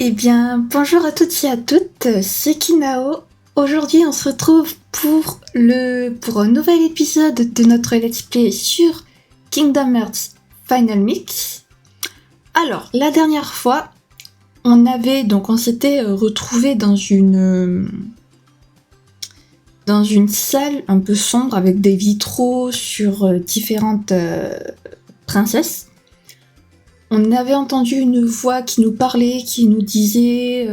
Eh bien, bonjour à toutes et à toutes, c'est Kinao. Aujourd'hui, on se retrouve pour un nouvel épisode de notre Let's Play sur Kingdom Hearts Final Mix. Alors, la dernière fois, on s'était retrouvés dans une salle un peu sombre avec des vitraux sur différentes princesses. On avait entendu une voix qui nous parlait, qui nous disait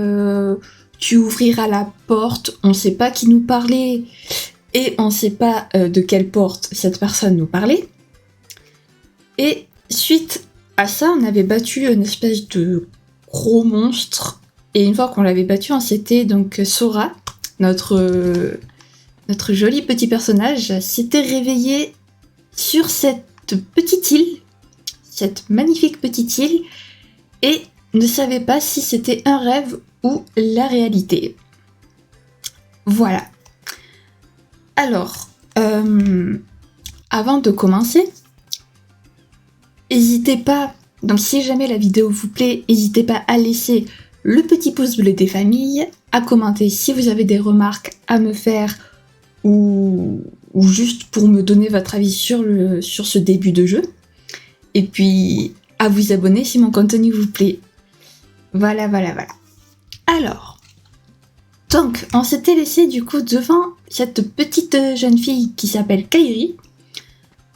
tu ouvriras la porte. On ne sait pas qui nous parlait et on ne sait pas de quelle porte cette personne nous parlait. Et suite à ça, on avait battu une espèce de gros monstre. Et une fois qu'on l'avait battu, on s'était donc Sora, notre joli petit personnage, s'était réveillé sur cette petite île. Cette magnifique petite île et ne savait pas si c'était un rêve ou la réalité. Voilà. Alors, avant de commencer, n'hésitez pas, donc si jamais la vidéo vous plaît, n'hésitez pas à laisser le petit pouce bleu des familles, à commenter si vous avez des remarques à me faire ou juste pour me donner votre avis sur ce début de jeu. Et puis, à vous abonner si mon contenu vous plaît. Voilà. Alors, donc, on s'était laissé du coup devant cette petite jeune fille qui s'appelle Kairi.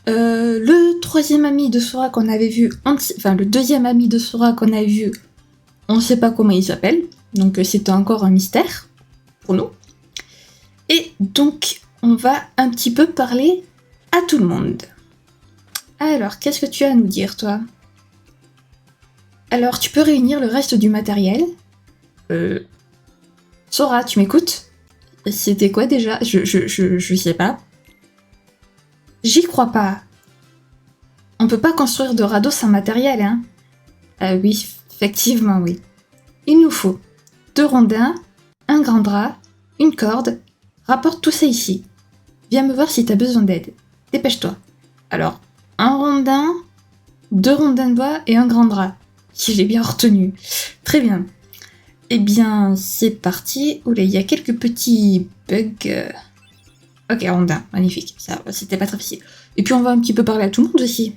Le troisième ami de Sora qu'on avait vu, le deuxième ami de Sora qu'on a vu, on ne sait pas comment il s'appelle. Donc, c'était encore un mystère pour nous. Et donc, on va un petit peu parler à tout le monde. Alors, qu'est-ce que tu as à nous dire, toi? Alors, tu peux réunir le reste du matériel. Sora, tu m'écoutes? C'était quoi déjà? Je sais pas. J'y crois pas. On peut pas construire de radeau sans matériel, hein? Oui, effectivement, oui. Il nous faut 2 rondins, un grand drap, une corde. Rapporte tout ça ici. Viens me voir si t'as besoin d'aide. Dépêche-toi. Alors, un rondin, 2 rondins de bois et un grand drap. Si j'ai bien retenu. Très bien. Eh bien, c'est parti. Oula, il y a quelques petits bugs. Ok, rondin, magnifique. Ça, c'était pas très difficile. Et puis on va un petit peu parler à tout le monde aussi.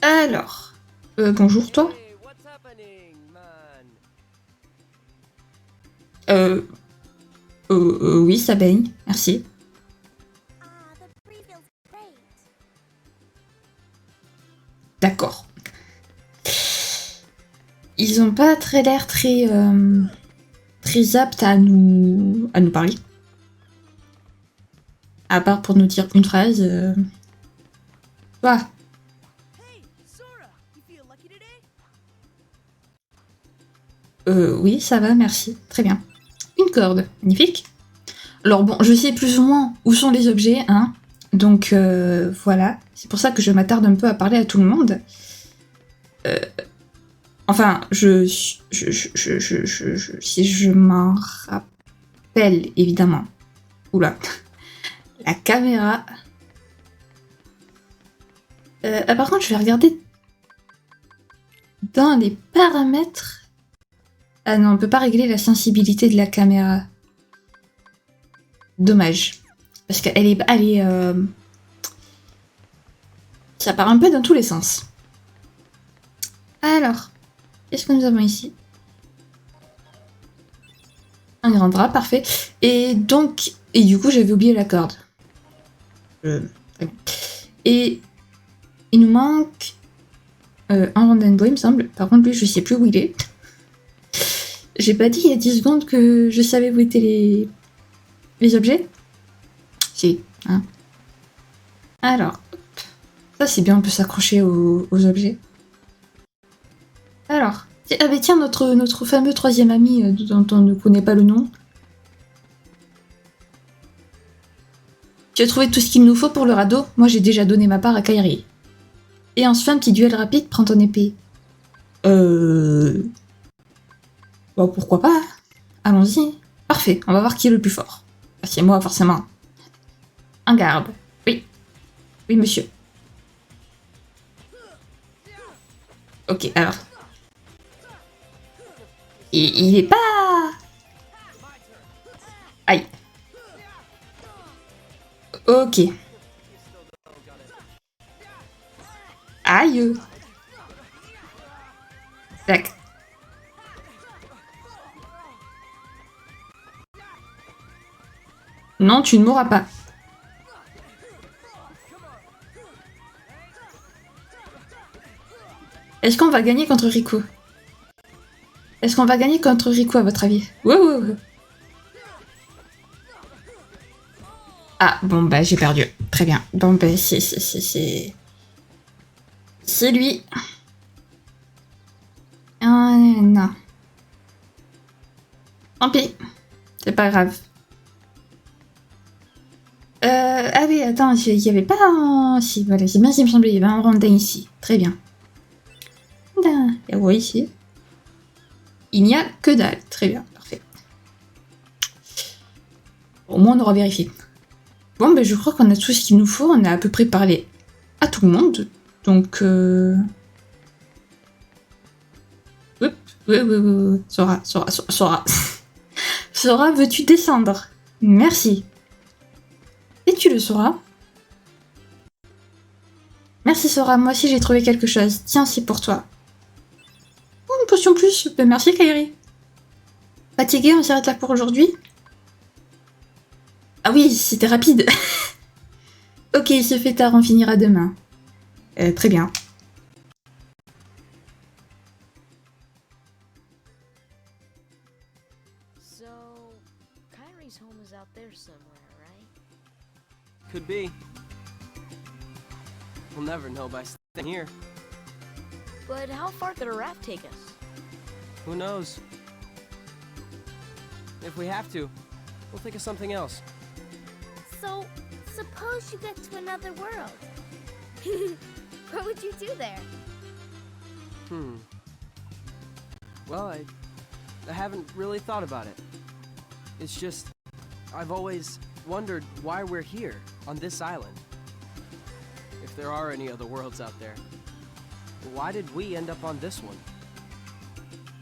Alors, bonjour toi. Oui, ça baigne, merci. D'accord. Ils ont pas l'air très aptes à nous parler. À part pour nous dire une phrase. Oui, ça va, merci. Très bien. Une corde, magnifique. Alors bon, je sais plus ou moins où sont les objets, hein. Donc voilà, c'est pour ça que je m'attarde un peu à parler à tout le monde. Enfin, si je m'en rappelle, évidemment. Oula. La caméra. Par contre, je vais regarder dans les paramètres. Ah non, on peut pas régler la sensibilité de la caméra. Dommage. Parce qu'elle est... Ça part un peu dans tous les sens. Alors, qu'est-ce que nous avons ici? Un grand drap, parfait. Et donc... Et du coup, j'avais oublié la corde. Et il nous manque un rondin de bois, il me semble. Par contre, lui, je sais plus où il est. J'ai pas dit il y a 10 secondes que je savais où étaient les objets? Si, hein. Alors, ça c'est bien, on peut s'accrocher aux objets. Alors, tiens, notre fameux troisième ami dont on ne connaît pas le nom. Tu as trouvé tout ce qu'il nous faut pour le radeau? Moi j'ai déjà donné ma part à Kairi. Et on se fait un petit duel rapide, prends ton épée. Bon, pourquoi pas? Allons-y. Parfait, on va voir qui est le plus fort. C'est moi, forcément. Un garde. Oui. Oui, monsieur. Ok, alors. il est pas... Aïe. Ok. Aïe. Tac. Non, tu ne mourras pas. Est-ce qu'on va gagner contre Riku? Est-ce qu'on va gagner contre Riku à votre avis? Ouais. Ah, bon bah j'ai perdu. Très bien. Bon bah c'est lui. Ah non. Tant pis. C'est pas grave. Ah oui, attends, il y avait pas un... Si, voilà, c'est bien ce qui me semblait, il y avait un rondin ici. Très bien. Et ouais, ici. Il n'y a que dalle. Très bien, parfait. Au moins, on aura vérifié. Bon, ben je crois qu'on a tout ce qu'il nous faut. On a à peu près parlé à tout le monde. Donc, Oups. Oui. Sora. Sora, veux-tu descendre? Merci. Et tu le sauras. Merci Sora, moi aussi j'ai trouvé quelque chose. Tiens, c'est pour toi. Oh, une potion plus. Ben, merci Kairi. Fatigué, on s'arrête là pour aujourd'hui? Ah oui, c'était rapide. Ok, il se fait tard, on finira demain. Très bien. So, Kyrie's home is out there somewhere, right? Could be. We'll never know by staying here. But how far could a raft take us? Who knows? If we have to, we'll think of something else. So, suppose you get to another world. What would you do there? Well, I haven't really thought about it. It's just, I've always wondered why we're here, on this island. If there are any other worlds out there. Why did we end up on this one?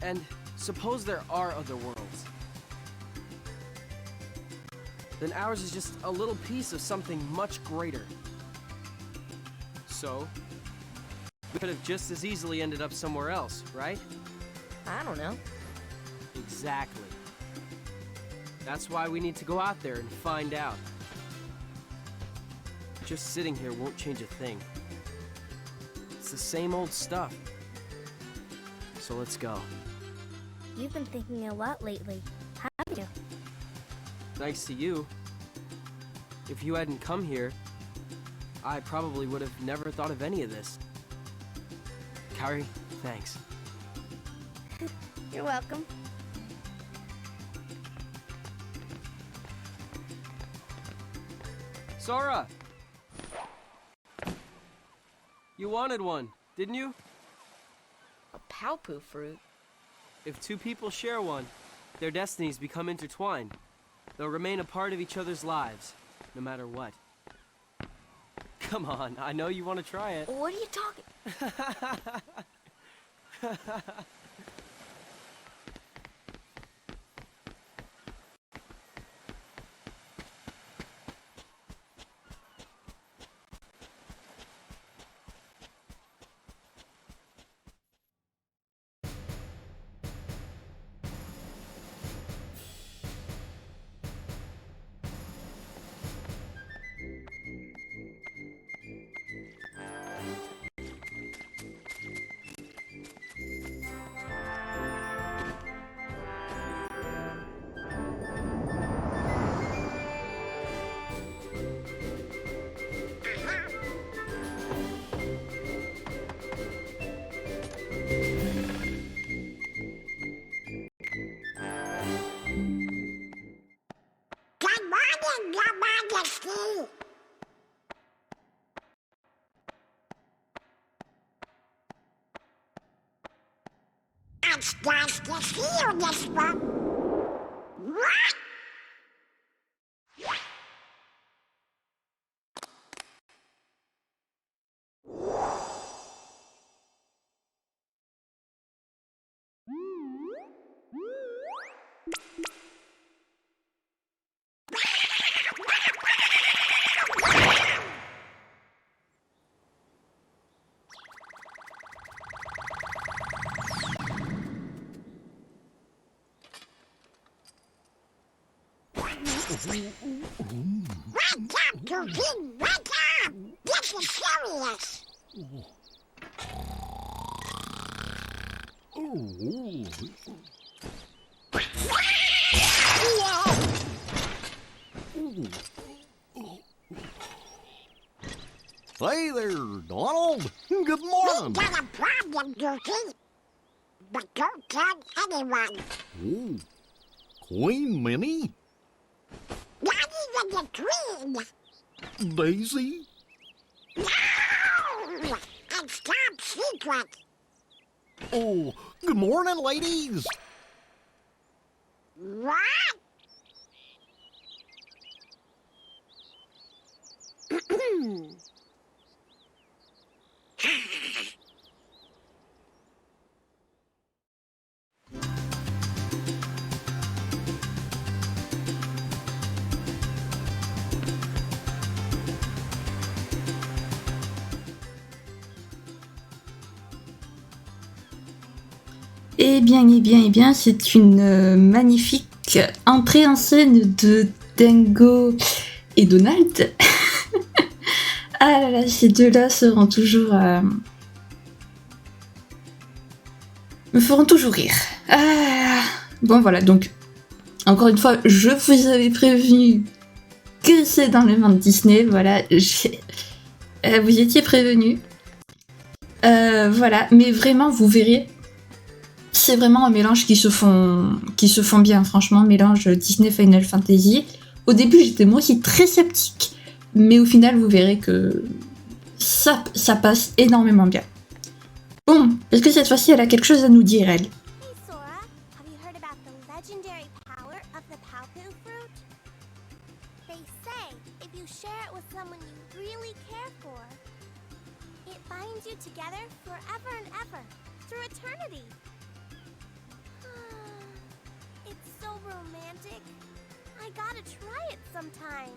And suppose there are other worlds. Then ours is just a little piece of something much greater. So, we could have just as easily ended up somewhere else, right? I don't know. Exactly. That's why we need to go out there and find out. Just sitting here won't change a thing. It's the same old stuff. So let's go. You've been thinking a lot lately, haven't you? Thanks to you. If you hadn't come here, I probably would have never thought of any of this. Kairi, thanks. You're welcome. Sora! You wanted one, didn't you? A Palpu fruit? If two people share one, their destinies become intertwined. They'll remain a part of each other's lives, no matter what. Come on, I know you want to try it. What are you talking? Good morning, Your Majesty. It's nice to see you, Nispa. What? Wake up, Goofy! Wake up! This is serious! Hey there, Donald. Good We morning. got a problem, Goofy. But don't tell anyone. Oh, Queen Minnie? Not even the Queen. Daisy? No! It's top secret. Oh, good morning, ladies. What? Eh bien, c'est une magnifique entrée en scène de Dingo et Donald. Ah là là, ces deux-là seront toujours... me feront toujours rire. Ah. Bon voilà, donc, encore une fois, je vous avais prévenu que c'est dans le monde Disney, voilà, vous étiez prévenus. Voilà, mais vraiment, vous verrez, c'est vraiment un mélange qui se font bien, franchement, mélange Disney Final Fantasy. Au début, j'étais moi aussi très sceptique, mais au final, vous verrez que ça passe énormément bien. Bon, est-ce que cette fois-ci, elle a quelque chose à nous dire, elle? Hey Sora, have you heard about the legendary power of the Palpu fruit? They say if you share it with someone you really care for, it binds you together forever and ever, through eternity. It's so romantic. I gotta try it sometime.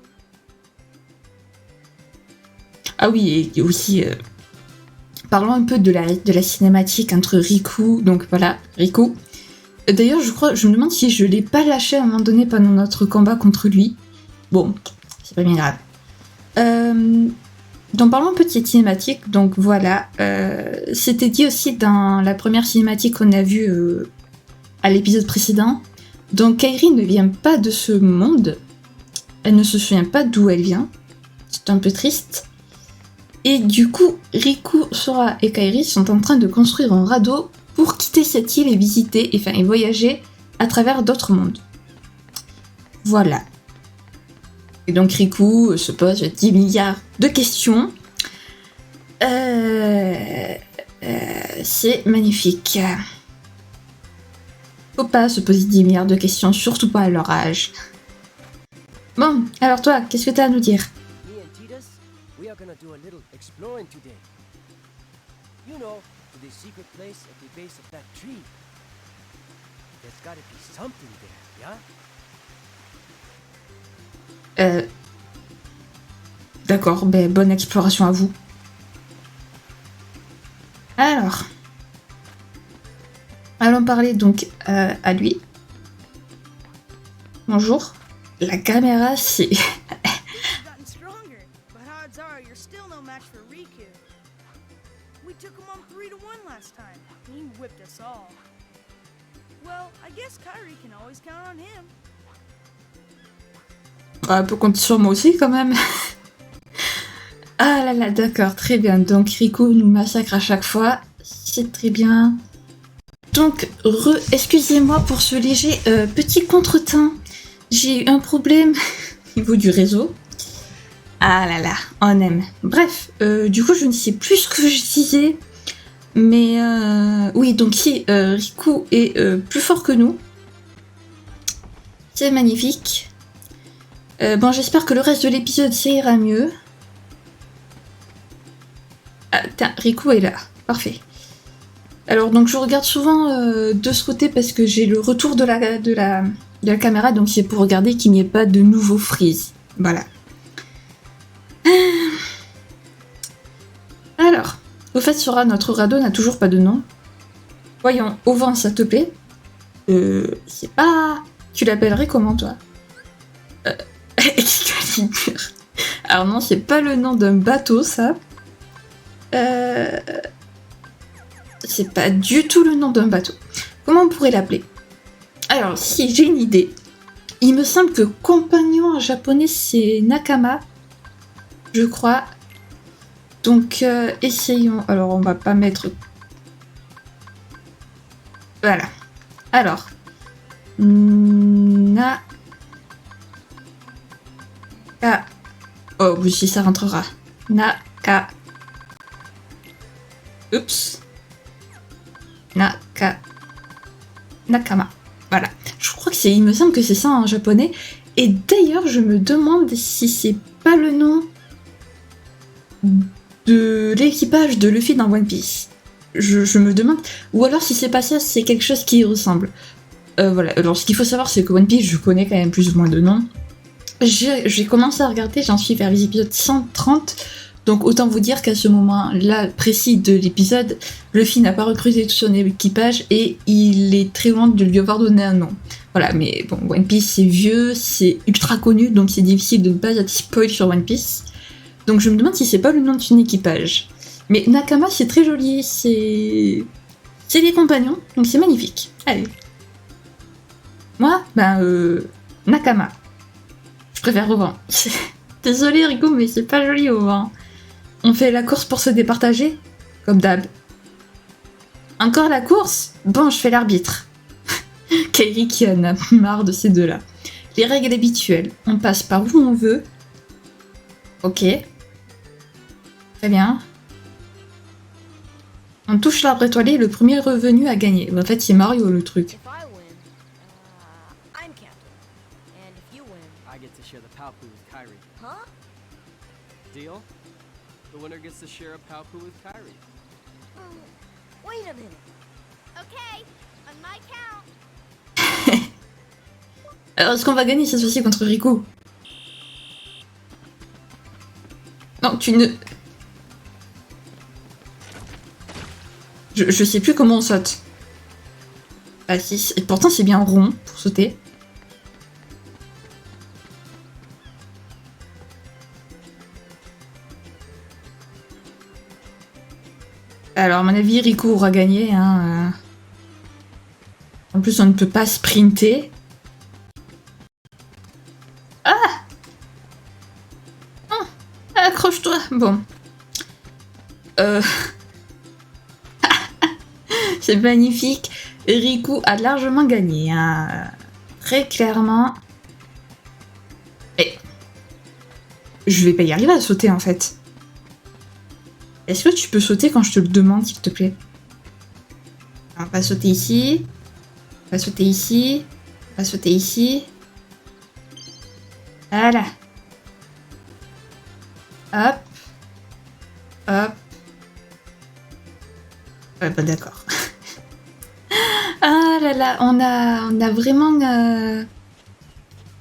Ah oui, et aussi, parlons un peu de la cinématique entre Riku, donc voilà, Riku. D'ailleurs, je me demande si je l'ai pas lâché à un moment donné pendant notre combat contre lui. Bon, c'est pas bien grave. Donc parlons un peu de cette cinématique, donc voilà. C'était dit aussi dans la première cinématique qu'on a vue à l'épisode précédent. Donc Kairi ne vient pas de ce monde. Elle ne se souvient pas d'où elle vient. C'est un peu triste. Et du coup, Riku, Sora et Kairi sont en train de construire un radeau pour quitter cette île et visiter, et voyager à travers d'autres mondes. Voilà. Et donc Riku se pose 10 milliards de questions. C'est magnifique. Faut pas se poser 10 milliards de questions, surtout pas à leur âge. Bon, alors toi, qu'est-ce que t'as à nous dire? Me and Titus, we are gonna do a little exploring today. You know, to the secret place at the base of that tree. There's gotta be something there, yeah? D'accord, ben bonne exploration à vous. Alors, allons parler donc à lui. Bonjour. La caméra, c'est... gotten stronger, but odds are you're still no match for Riku. We took him on 3-1 last time. He whipped us all. Well, I guess Kairi can always count on him. Elle peut compter sur moi aussi quand même. Ah là là, d'accord, très bien. Donc Riku nous massacre à chaque fois. C'est très bien. Donc, excusez-moi pour ce léger petit contretemps. J'ai eu un problème au niveau du réseau. Ah là là, on aime. Bref, du coup, je ne sais plus ce que je disais. Mais oui, donc si Riku est plus fort que nous. C'est magnifique. Bon, j'espère que le reste de l'épisode, ça ira mieux. Ah, tiens, Riku est là. Parfait. Alors, donc, je regarde souvent de ce côté parce que j'ai le retour de la caméra, donc c'est pour regarder qu'il n'y ait pas de nouveau freeze. Voilà. Alors, au fait, Sora, notre radeau n'a toujours pas de nom. Voyons, au vent, ça te plaît? C'est pas... Tu l'appellerais comment, toi? Excalibur. Alors non, c'est pas le nom d'un bateau, ça. C'est pas du tout le nom d'un bateau. Comment on pourrait l'appeler? Alors, si j'ai une idée. Il me semble que compagnon en japonais, c'est Nakama. Je crois. Donc, essayons. Alors, on va pas mettre... Voilà. Alors. Oh, oui, si ça rentrera. Oups. Nakama. Voilà. Je crois que il me semble que c'est ça en japonais. Et d'ailleurs, je me demande si c'est pas le nom de l'équipage de Luffy dans One Piece. Je me demande. Ou alors si c'est pas ça, c'est quelque chose qui y ressemble. Voilà. Alors ce qu'il faut savoir, c'est que One Piece, je connais quand même plus ou moins de noms. J'ai commencé à regarder, j'en suis vers les épisodes 130. Donc autant vous dire qu'à ce moment-là précis de l'épisode, Luffy n'a pas recruté tout son équipage et il est très loin de lui avoir donné un nom. Voilà, mais bon, One Piece c'est vieux, c'est ultra connu, donc c'est difficile de ne pas être spoil sur One Piece. Donc je me demande si c'est pas le nom de son équipage. Mais Nakama c'est très joli, c'est des compagnons, donc c'est magnifique. Allez. Moi, Nakama. Je préfère au vent. Désolée Rico, mais c'est pas joli au vent. On fait la course pour se départager? Comme d'hab. Encore la course? Bon, je fais l'arbitre. Kairi qui en a marre de ces deux-là. Les règles habituelles. On passe par où on veut. Ok. Très bien. On touche l'arbre étoilé et le premier revenu a gagné. En fait, c'est Mario le truc. If I win, I'm captain. And if you win, I get to share the Palpu with Kyrie. huh? Deal? The winner gets to share a Palpu with Kyrie. Wait a minute. Okay, on my count. Alors, est-ce qu'on va gagner cette fois-ci contre Riku? Non, tu ne... Je sais plus comment on saute. Ah si, pourtant c'est bien rond pour sauter. Alors, à mon avis, Riku aura gagné. Hein. En plus, on ne peut pas sprinter. Ah! Oh, accroche-toi. Bon. C'est magnifique. Riku a largement gagné. Hein. Très clairement. Et... je vais pas y arriver à sauter, en fait. Est-ce que tu peux sauter quand je te le demande, s'il te plaît? Alors, on va sauter ici. On va sauter ici. On va sauter ici. Voilà. Hop. Hop. Ouais, bah d'accord. Ah là là, on a vraiment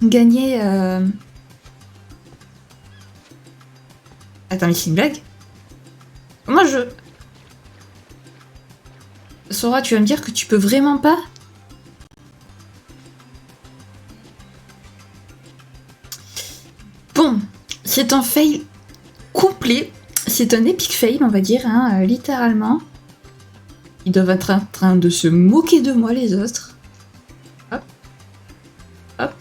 gagné... Attends, mais c'est une blague? Moi, Sora, tu vas me dire que tu peux vraiment pas? Bon, c'est un fail complet. C'est un epic fail, on va dire, hein, littéralement. Ils doivent être en train de se moquer de moi, les autres. Hop. Hop.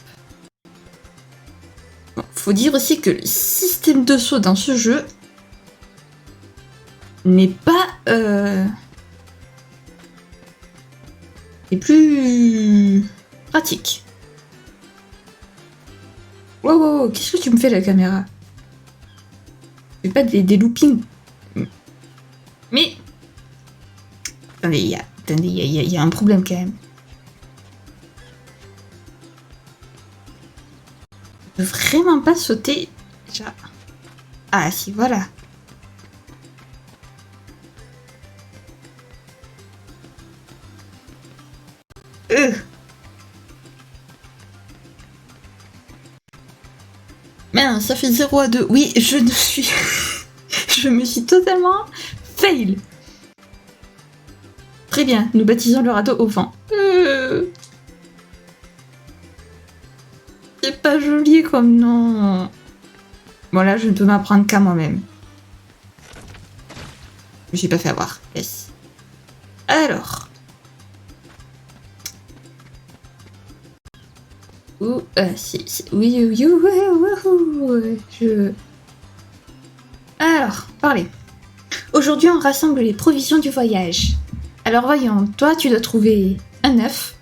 Bon, faut dire aussi que le système de saut dans ce jeu n'est pas... est plus pratique. Wow, wow, wow, qu'est-ce que tu me fais, la caméra? Je fais pas des loopings. Mais... attendez, il y a un problème quand même. Je peux vraiment pas sauter. Déjà. Ah si, voilà. Merde, ça fait 0 à 2. Oui, je me suis totalement fail. Très bien, nous baptisons le radeau au vent. C'est pas joli comme nom. Bon là, je ne peux m'apprendre qu'à moi-même. Je me suis pas fait avoir. Yes. Alors. Oui, je... Alors, parlez. Aujourd'hui, on rassemble les provisions du voyage. Alors voyons, toi, tu dois trouver un œuf,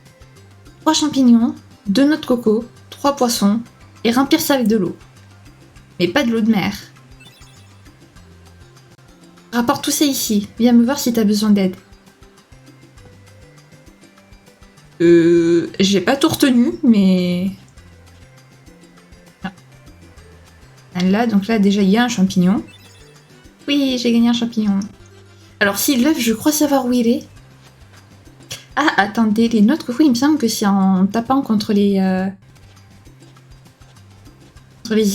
3 champignons, 2 noix de coco, 3 poissons, et remplir ça avec de l'eau. Mais pas de l'eau de mer. Rapporte tout ça ici. Viens me voir si t'as besoin d'aide. J'ai pas tout retenu, mais... Ah. Là, donc là, déjà, il y a un champignon. Oui, j'ai gagné un champignon. Alors, si l'œuf, je crois savoir où il est. Ah, attendez, les noix de coco, il me semble que c'est en tapant contre les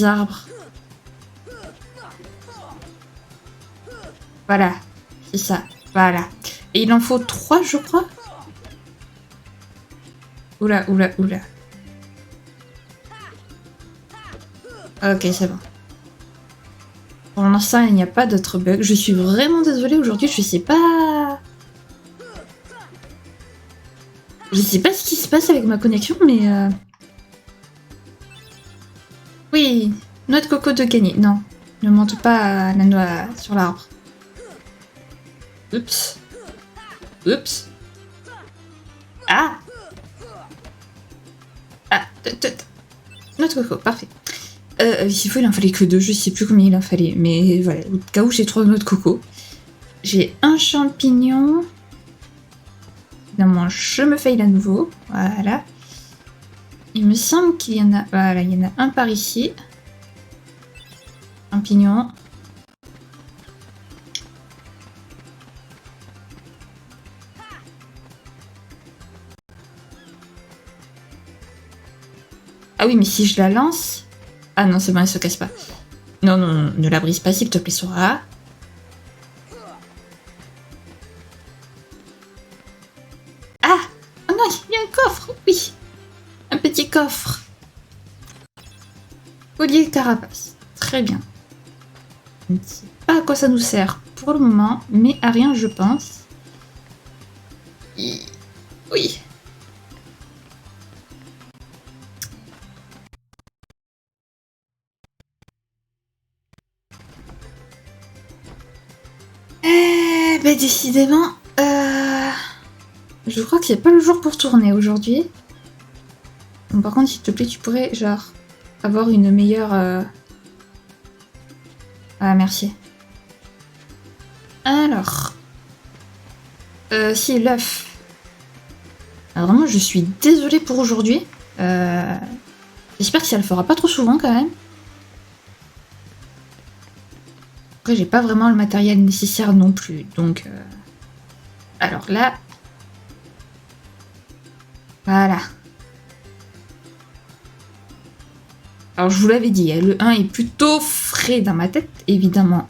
arbres. Voilà, c'est ça, voilà. Et il en faut 3, je crois. Oula. Ok, c'est bon. Pour l'instant, il n'y a pas d'autres bugs. Je suis vraiment désolée aujourd'hui, je sais pas... Je sais pas ce qui se passe avec ma connexion, mais... Oui, noix de coco de gagner. Non, ne monte pas la noix sur l'arbre. Oups. Ah. Noix de coco, parfait. S'il faut, il en fallait que 2, je sais plus combien il en fallait. Mais voilà, au cas où j'ai 3 noix de coco. J'ai un champignon. Évidemment, je me faille à nouveau. Voilà. Il me semble qu'il y en a... Voilà, il y en a un par ici. Champignon. Ah oui, mais si je la lance... Ah non, c'est bon, elle se casse pas. Non, ne la brise pas, s'il te plaît, Sora. Ah! Oh non, il y a un coffre! Oui! Un petit coffre. Collier de carapace. Très bien. Je ne sais pas à quoi ça nous sert pour le moment, mais à rien, je pense. Oui. Ben décidément, je crois que c'est pas le jour pour tourner aujourd'hui. Bon, par contre, s'il te plaît, tu pourrais, genre, avoir une meilleure... Ah, merci. Alors... si, l'œuf. Alors, vraiment, je suis désolée pour aujourd'hui. J'espère que ça le fera pas trop souvent, quand même. Après, j'ai pas vraiment le matériel nécessaire non plus, donc... Alors là... Voilà. Alors, je vous l'avais dit, le 1 est plutôt frais dans ma tête, évidemment.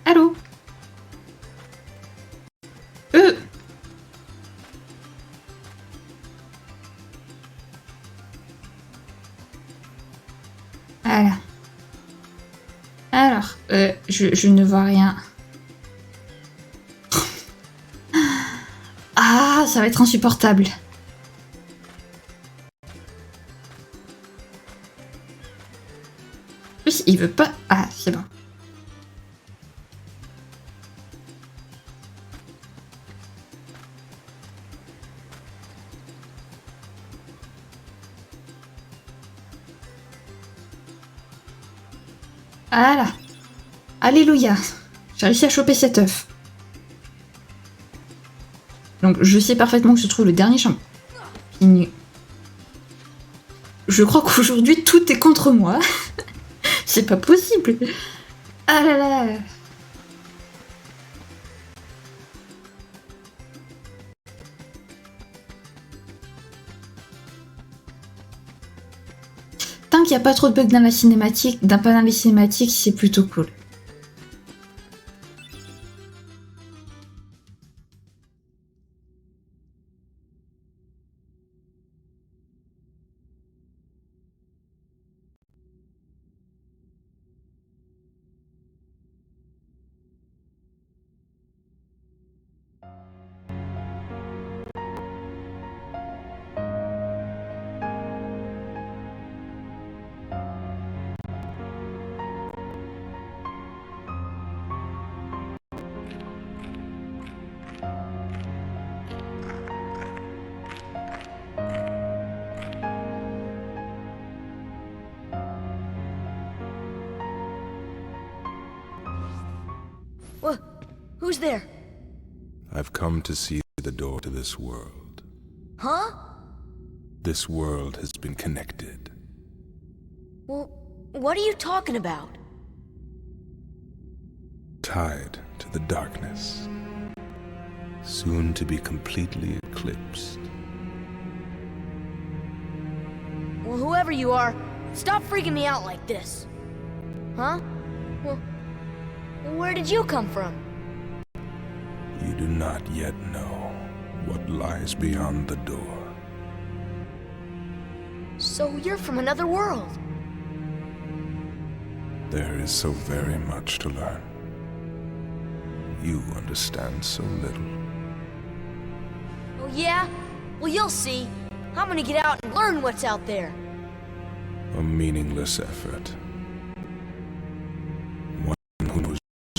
Allô? Voilà. Alors, je ne vois rien. Ah, ça va être insupportable. En plus, il veut pas... Ah, c'est bon. Voilà. Alléluia. J'ai réussi à choper cet œuf. Donc je sais parfaitement que se trouve le dernier champignon. Je crois qu'aujourd'hui tout est contre moi. C'est pas possible. Ah là là. Tant qu'il n'y a pas trop de bugs dans la cinématique, pendant les cinématiques, c'est plutôt cool. What? Who's there? I've come to see the door to this world. Huh? This world has been connected. Well, what are you talking about? Tied to the darkness. Soon to be completely eclipsed. Well, whoever you are, stop freaking me out like this. Huh? Well, where did you come from? You do not yet know what lies beyond the door. So you're from another world. There is so very much to learn. You understand so little. Oh yeah? Well, you'll see. I'm gonna get out and learn what's out there. A meaningless effort. One who knows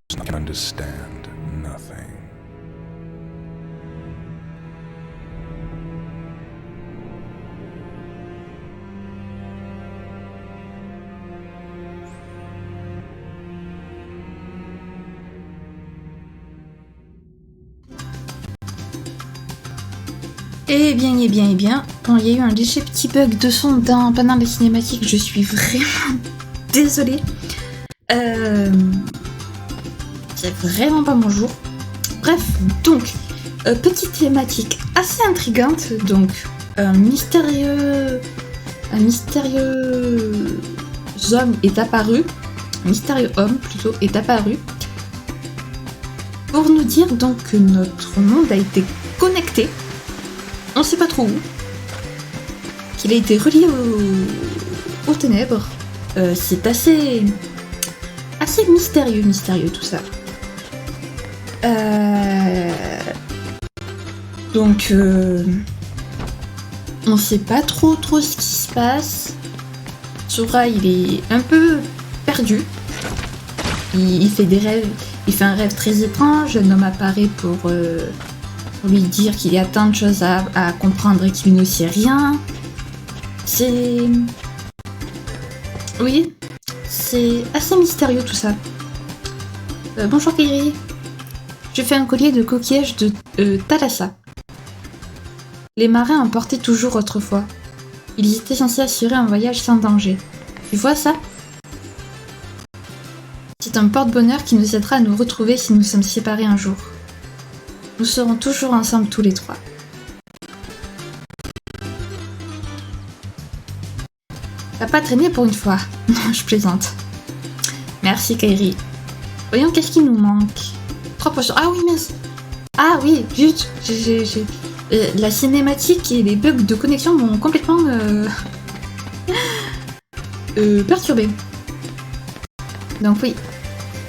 can understand nothing. Eh bien, quand il y a eu un léger petit bug de son pendant les cinématiques, je suis vraiment désolée. C'est vraiment pas mon jour. Bref, donc, petite thématique assez intrigante, donc, un mystérieux homme est apparu, pour nous dire donc que notre monde a été connecté. On sait pas trop où. Qu'il a été relié aux ténèbres. C'est assez mystérieux tout ça. Donc on sait pas trop ce qui se passe. Sora il est un peu perdu. Il fait des rêves. Il fait un rêve très étrange. Un homme apparaît pour lui dire qu'il y a tant de choses à comprendre et qu'il ne sait rien. Oui, c'est assez mystérieux tout ça. Bonjour Kairi. Je fais un collier de coquillages de Thalassa. Les marins en portaient toujours autrefois. Ils étaient censés assurer un voyage sans danger. Tu vois ça? C'est un porte-bonheur qui nous aidera à nous retrouver si nous sommes séparés un jour. Nous serons toujours ensemble tous les trois. T'as pas traîné pour une fois. Non, je plaisante. Merci Kairi. Voyons qu'est-ce qui nous manque. 3 potions. Ah oui, mince. Ah oui, zut. La cinématique et les bugs de connexion m'ont complètement perturbé. Donc oui,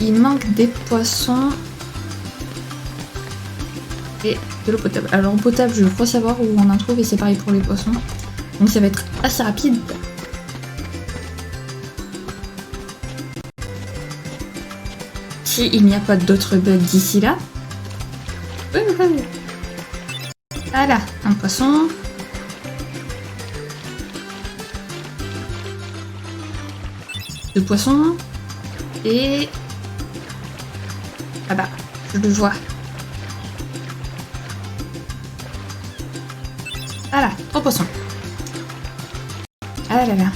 il manque des poissons. Et de l'eau potable. Alors, l'eau potable, je crois savoir où on en trouve et c'est pareil pour les poissons. Donc, ça va être assez rapide. Si il n'y a pas d'autres bugs d'ici là. Oui. Voilà, un poisson. Deux poissons. Et... Ah bah, je le vois. Voilà, 3 poissons. Ah là là.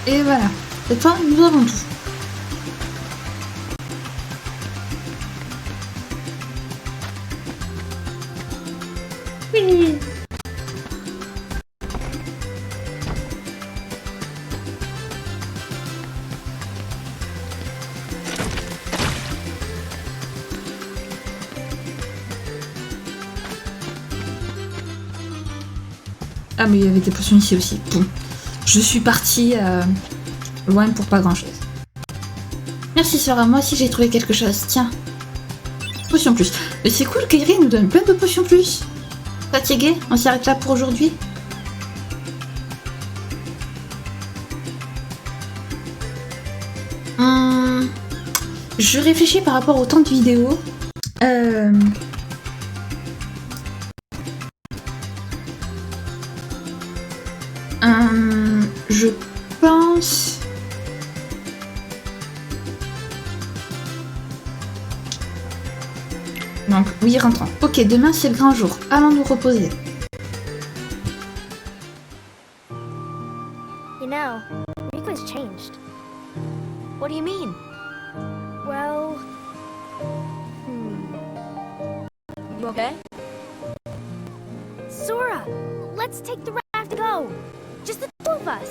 Et voilà. Cette fois, nous avons tout. Oui. Ah mais il y avait des potions ici aussi. Bon. Je suis partie loin pour pas grand chose. Merci Sora, moi aussi j'ai trouvé quelque chose. Tiens. Potion plus. Mais c'est cool, Kairi nous donne plein de potions plus. Fatigué, on s'arrête là pour aujourd'hui. Je réfléchis par rapport au temps de vidéo. Donc, oui, rentrons. Ok, demain c'est le grand jour. Allons nous reposer. You know, Rico's changed. What do you mean? Well, You okay? Sora, let's take the raft and go. Just the two of us.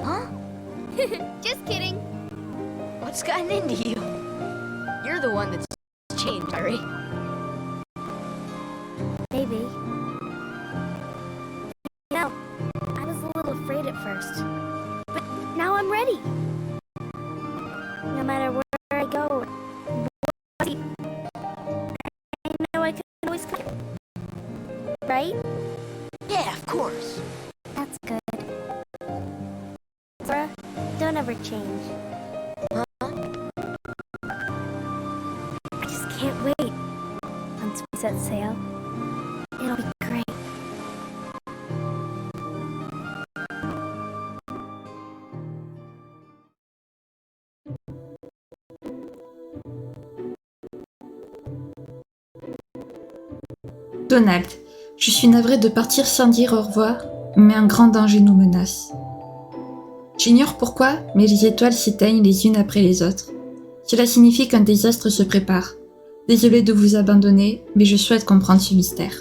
Huh? Just kidding. What's gotten into you? You're the one that's changed, Harry. Maybe. You know, I was a little afraid at first. But now I'm ready. No matter where I go, what I know I can always come. Right? Yeah, of course. That's good. Sora, don't ever change. Huh? I just can't wait. Once we set sail, it'll be great. Donald, je suis navré de partir sans dire au revoir, mais un grand danger nous menace. J'ignore pourquoi, mais les étoiles s'éteignent les unes après les autres. Cela signifie qu'un désastre se prépare. Désolé de vous abandonner, mais je souhaite comprendre ce mystère.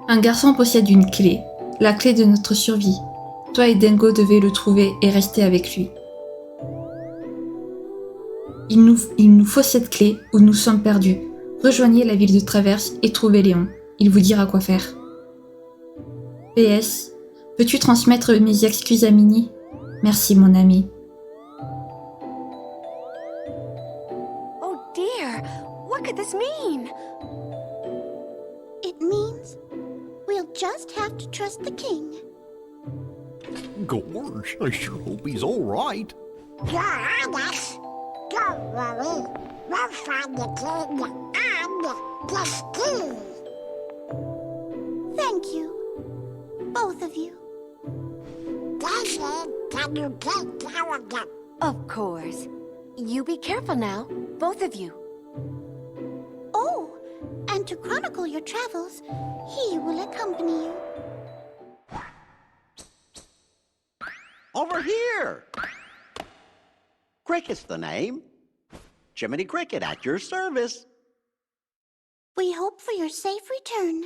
Un garçon possède une clé, la clé de notre survie. Toi et Dingo devez le trouver et rester avec lui. Il nous faut cette clé ou nous sommes perdus. Rejoignez la ville de Traverse et trouvez Léon. Il vous dira quoi faire. PS, peux-tu transmettre mes excuses à Minnie? Merci mon ami. Oh dear, what could this mean? It means we'll just have to trust the king. Gorge, I sure hope he's all right. You're on us. Don't worry. We'll find the king and the key. Thank you. Both of you. Daisy, can you take care of them? Of course. You be careful now, both of you. Oh, and to chronicle your travels, he will accompany you. Over here! Cricket's the name. Jiminy Cricket at your service. We hope for your safe return.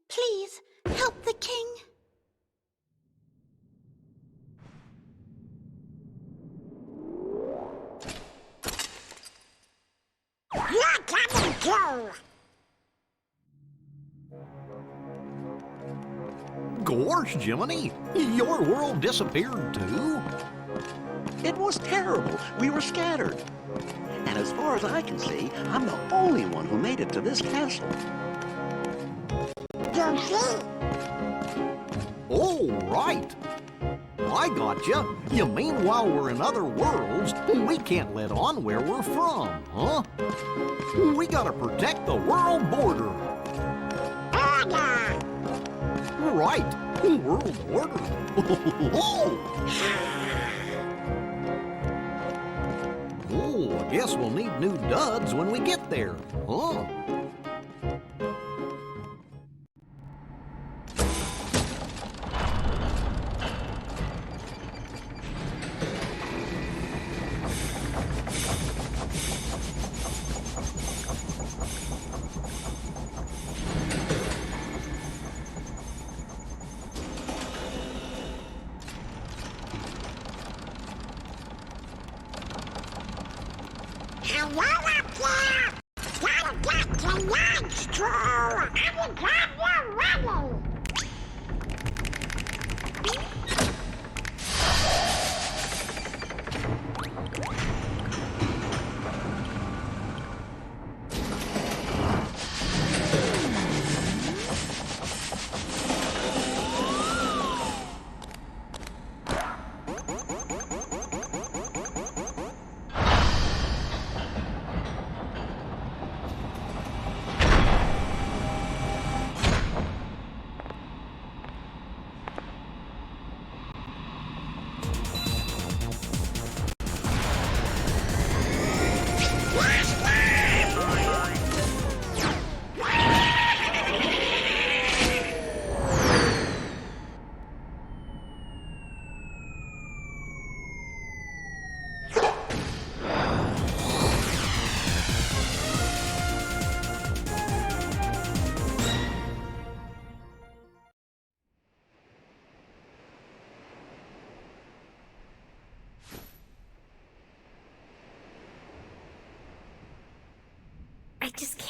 Please, help the king. You're coming too. Gorge, Jiminy, your world disappeared too? It was terrible. We were scattered. And as far as I can see, I'm the only one who made it to this castle. You see? Oh, right. I gotcha. You mean while we're in other worlds, we can't let on where we're from, huh? We gotta protect the world border. Order. Right, world border. Oh, I guess we'll need new duds when we get there, huh? Hello up there! Gotta get to lunch, True! Have you got your ready?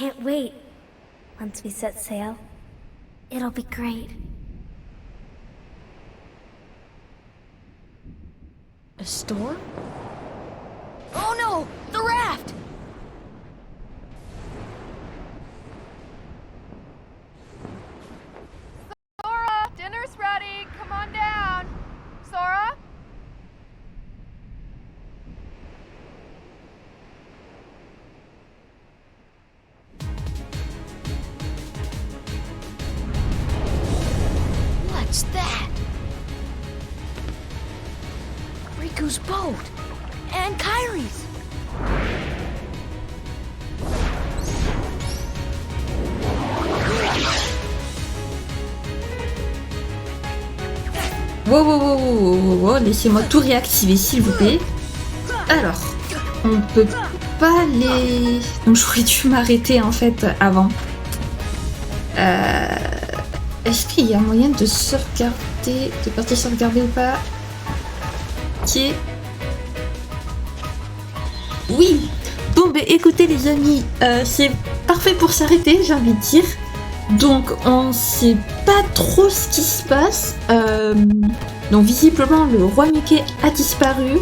can't wait. Once we set sail, it'll be great. A storm? Oh no! The raft! Sora, dinner's ready. Come on down. Sora? What's that? Riku's boat! And Kairi's! Wow, laissez-moi tout réactiver s'il vous plaît. Alors, on peut pas les... Donc j'aurais dû m'arrêter en fait avant. Est-ce qu'il y a moyen de sauvegarder, de partir sauvegarder ou pas? Ok. Oui. Bon bah écoutez les amis, c'est parfait pour s'arrêter, j'ai envie de dire. Donc on sait pas trop ce qui se passe. Donc visiblement le roi Mickey a disparu.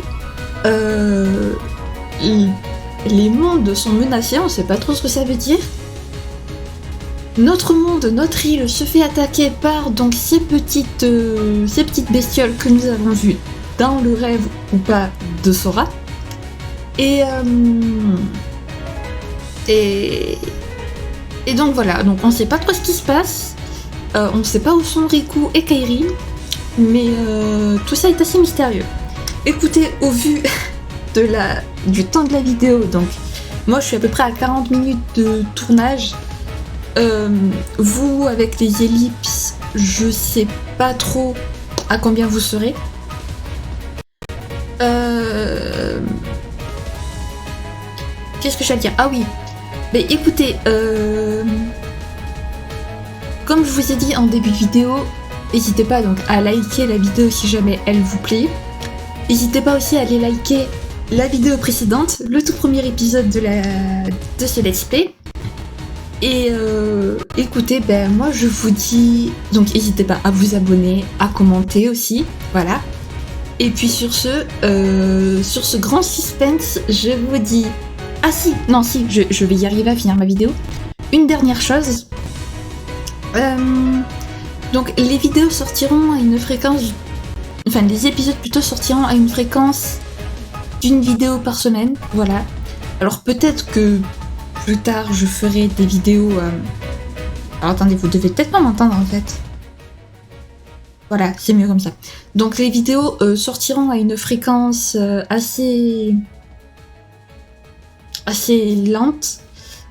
Les mondes sont menacés, on sait pas trop ce que ça veut dire. Notre monde, notre île se fait attaquer par donc ces petites bestioles que nous avons vues dans le rêve ou pas de Sora. Et donc voilà, donc on sait pas trop ce qui se passe, on sait pas où sont Riku et Kairi, mais tout ça est assez mystérieux. Écoutez, au vu du temps de la vidéo, donc moi je suis à peu près à 40 minutes de tournage, vous avec les ellipses, je sais pas trop à combien vous serez. Qu'est-ce que je vais dire? Ah oui, mais écoutez, comme je vous ai dit en début de vidéo, n'hésitez pas donc à liker la vidéo si jamais elle vous plaît. N'hésitez pas aussi à aller liker la vidéo précédente, le tout premier épisode de ce let's play. Et écoutez, ben moi je vous dis, donc n'hésitez pas à vous abonner, à commenter aussi, voilà. Et puis sur ce grand suspense, je vous dis... Ah si, non si, je vais y arriver à finir ma vidéo. Une dernière chose. Donc les vidéos sortiront à une fréquence... Enfin les épisodes plutôt sortiront à une fréquence d'une vidéo par semaine, voilà. Alors peut-être que plus tard je ferai des vidéos... Alors attendez, vous devez peut-être pas m'entendre en fait. Voilà, c'est mieux comme ça. Donc les vidéos sortiront à une fréquence assez lente.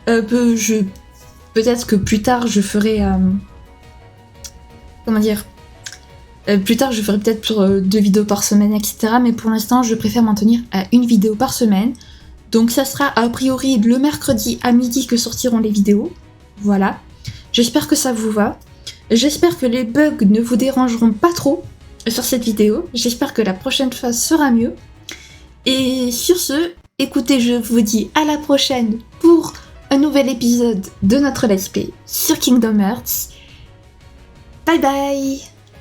Peut-être que plus tard je ferai... comment dire, plus tard je ferai peut-être 2 vidéos par semaine, etc. Mais pour l'instant je préfère m'en tenir à une vidéo par semaine. Donc ça sera a priori le mercredi à midi que sortiront les vidéos. Voilà. J'espère que ça vous va. J'espère que les bugs ne vous dérangeront pas trop sur cette vidéo. J'espère que la prochaine fois sera mieux. Et sur ce, écoutez, je vous dis à la prochaine pour un nouvel épisode de notre Let's Play sur Kingdom Hearts. Bye bye!